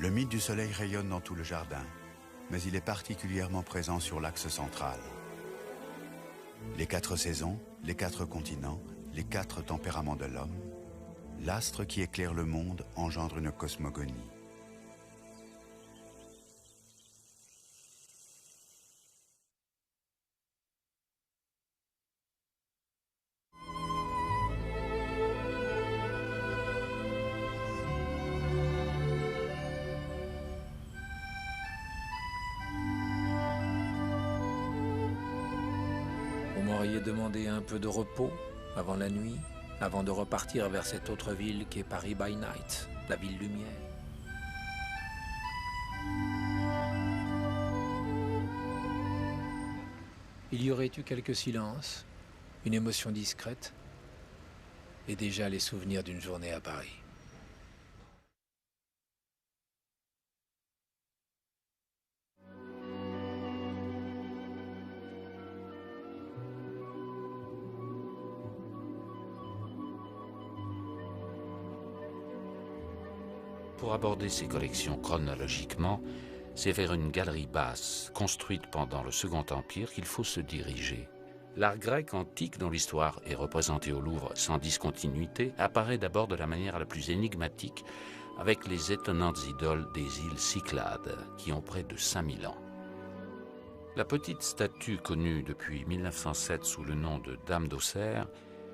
Le mythe du soleil rayonne dans tout le jardin, mais il est particulièrement présent sur l'axe central. Les 4 saisons, les 4 continents, les 4 tempéraments de l'homme, l'astre qui éclaire le monde engendre une cosmogonie. Vous m'auriez demandé un peu de repos avant la nuit, avant de repartir vers cette autre ville qu'est Paris by Night, la ville lumière. Il y aurait eu quelques silences, une émotion discrète, et déjà les souvenirs d'une journée à Paris. Pour aborder ces collections chronologiquement, c'est vers une galerie basse, construite pendant le Second Empire, qu'il faut se diriger. L'art grec antique, dont l'histoire est représentée au Louvre sans discontinuité, apparaît d'abord de la manière la plus énigmatique, avec les étonnantes idoles des îles Cyclades, qui ont près de 5000 ans. La petite statue connue depuis 1907 sous le nom de Dame d'Auxerre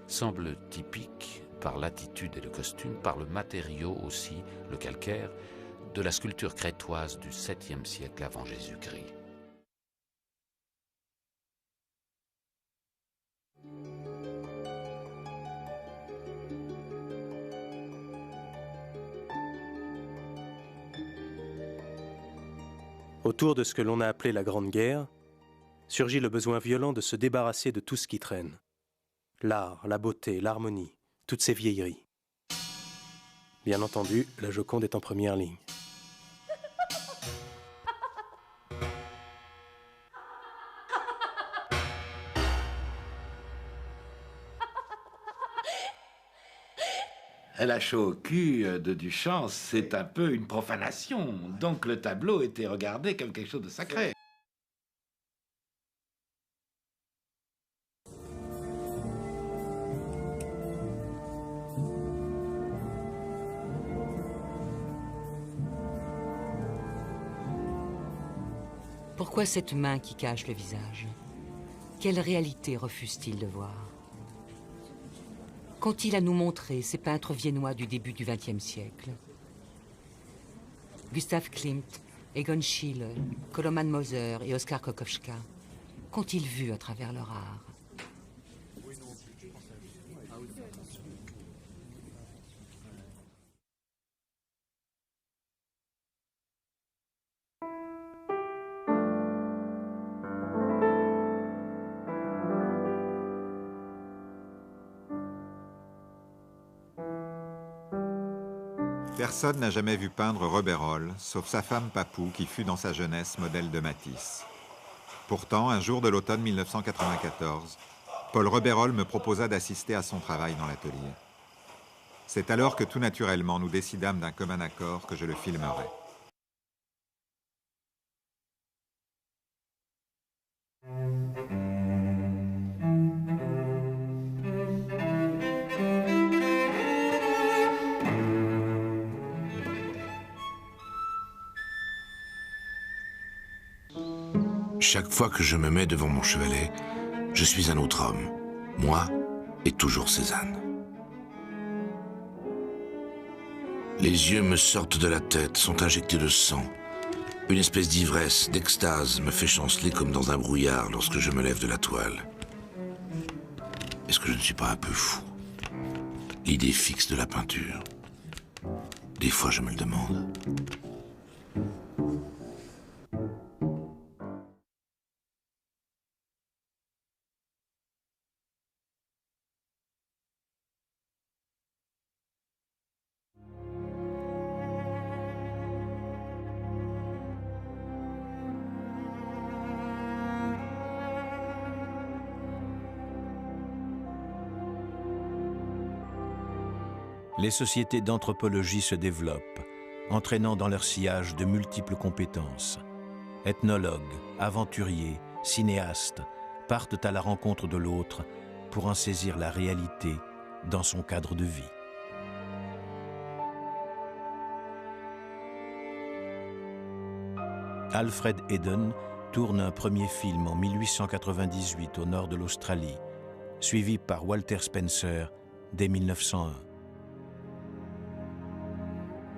semble typique par l'attitude et le costume, par le matériau aussi, le calcaire, de la sculpture crétoise du 7e siècle avant Jésus-Christ. Autour de ce que l'on a appelé la Grande Guerre, surgit le besoin violent de se débarrasser de tout ce qui traîne. L'art, la beauté, l'harmonie, toutes ces vieilleries. Bien entendu, la Joconde est en première ligne. La chaud au cul de Duchamp, c'est un peu une profanation. Donc le tableau était regardé comme quelque chose de sacré. Pourquoi cette main qui cache le visage? Quelle réalité refuse-t-il de voir? Qu'ont-ils à nous montrer, ces peintres viennois du début du XXe siècle? Gustav Klimt, Egon Schiele, Koloman Moser et Oskar Kokoschka, qu'ont-ils vu à travers leur art? Personne n'a jamais vu peindre Rebérol, sauf sa femme Papou, qui fut dans sa jeunesse modèle de Matisse. Pourtant, un jour de l'automne 1994, Paul Rebérol me proposa d'assister à son travail dans l'atelier. C'est alors que tout naturellement, nous décidâmes d'un commun accord que je le filmerais. Chaque fois que je me mets devant mon chevalet, je suis un autre homme. Moi et toujours Cézanne. Les yeux me sortent de la tête, sont injectés de sang. Une espèce d'ivresse, d'extase me fait chanceler comme dans un brouillard lorsque je me lève de la toile. Est-ce que je ne suis pas un peu fou? L'idée fixe de la peinture. Des fois, je me le demande. Les sociétés d'anthropologie se développent. entraînant dans leur sillage de multiples compétences. Ethnologues, aventuriers, cinéastes partent à la rencontre de l'autre pour en saisir la réalité dans son cadre de vie. Alfred Eden tourne un premier film en 1898 au nord de l'Australie, suivi par Walter Spencer dès 1901.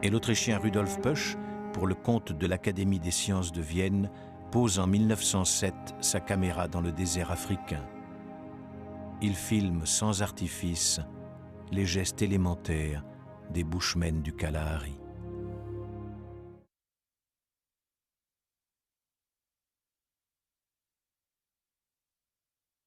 Et l'Autrichien Rudolf Pusch, pour le compte de l'Académie des sciences de Vienne, pose en 1907 sa caméra dans le désert africain. Il filme sans artifice les gestes élémentaires des Bushmen du Kalahari.